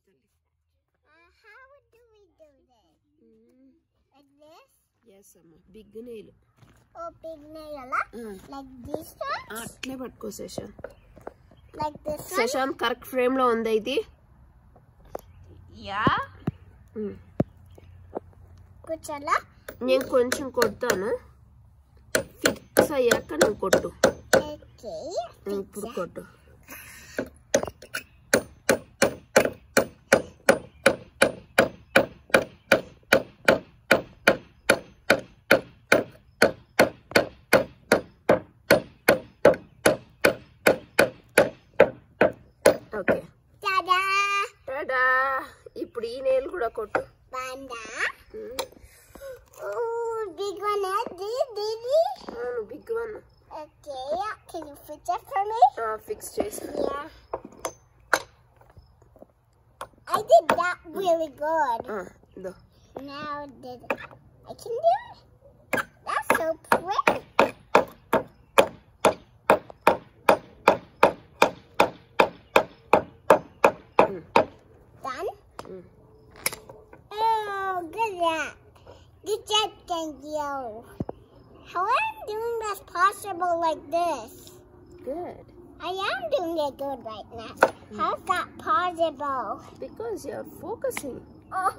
తల్లి. How do we do this? Like this? Yes అమ్మా, big nail. Oh, big nail. Like this one? అట్లే పట్టుకో Shashanth. Like this one? Shashanth correct frame లో ఉంది ఇది. Yeah. కూర్చోలా? నేను కొంచెం కొడతాను, ఫిక్స్ అయ్యాక నువ్వు కొట్టు. ఓకే, ఇప్పుడు కొట్టు. Okay, tada tada. ఇప్పుడు ఈ నెయిల్ కూడా కొట్టు. బాండా. Oh, big one. Didi. అవును, big one. Okay, can you fix it for me? Fix చేసి. Yeah. I did that really good. ఇదో. Now I can do it? That's so pretty. Done? Oh, good job. Good job, thank you. How am I doing this possible like this? Good. I am doing it good right now. How's that possible? Because you're focusing. Oh.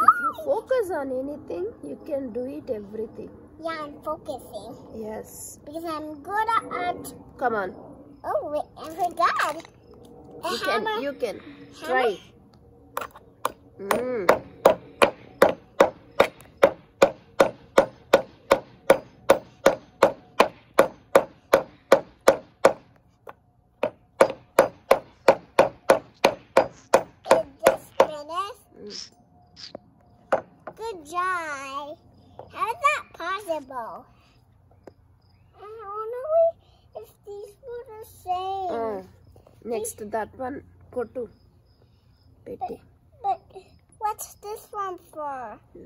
If you focus on anything, you can do it everything. Yeah, I'm focusing. Yes. Because I'm good at... Come on. Oh, wait, I forgot. You can. Try. Good job. How is that possible? I don't know if these were the same. Next, that one. Kottu. Petti. But what's this one for?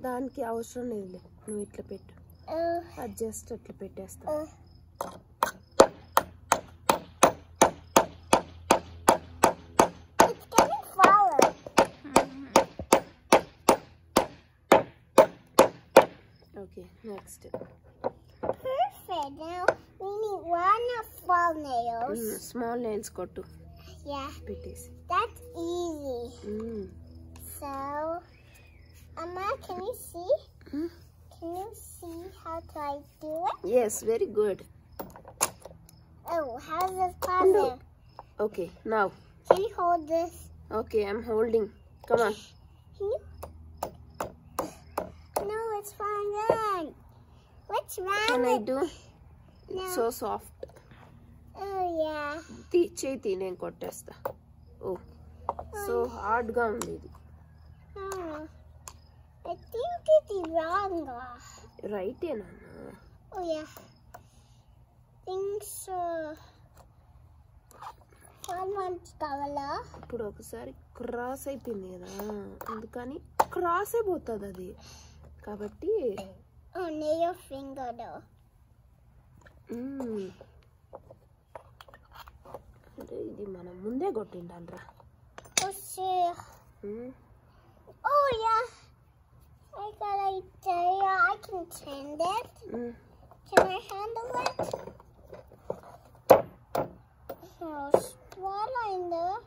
దానికి అవసరం లేదులే, నువ్వు ఇట్లా పెట్టు. అది just అట్లా పెట్టేస్తా. It's getting flower. Okay, next. Perfect. Now we need one of fall nails. Small nails kottu. Yeah. Petties. That's easy. So, Amma, can you see? Can you see how I do it? Yes, very good. Oh, how is this possible? Okay, now. Can you hold this? Okay, I'm holding. Come on. Can you? No, it's falling down. What's wrong? Can I do? No. So soft. Oh, yeah. చేతి నేను కొట్టేస్తా. ఓ, so హార్డ్గా ఉంది ఇది. Oh, I think it's wrong. రైటేనా? Oh, yeah. Think so. ఇప్పుడు ఒకసారి cross అయిపోయింది కదా, అందుకని క్రాస్ అయిపోతుంది అది, కాబట్టి your finger though. అంటే ఇది మనం ముందే కొట్టిండాలరా. Oh, shit. Oh, yeah. I got an idea. I can turn it. Can I handle it? Oh, swallowing there.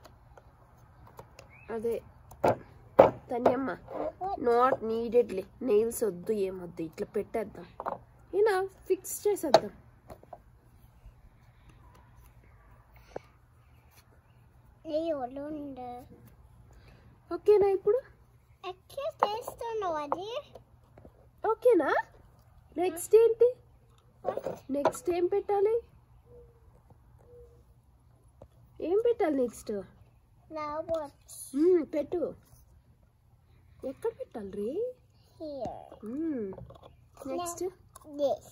అదే తన్యమ్మ, నాట్ నీడెడ్లీ, నెయిల్స్ వద్దు, ఏమొద్దు, ఇట్లా పెట్టేద్దాం, ఈయన ఫిక్స్ చేసేద్దాం. ఓకేనా ఇప్పుడు? ఓకేనా? నెక్స్ట్ ఏంటి? నెక్స్ట్ ఏం పెట్టాలి? ఏం పెట్టాలి నెక్స్ట్? పెట్టు. ఎక్కడ పెట్టాలి రే? Here. Next This.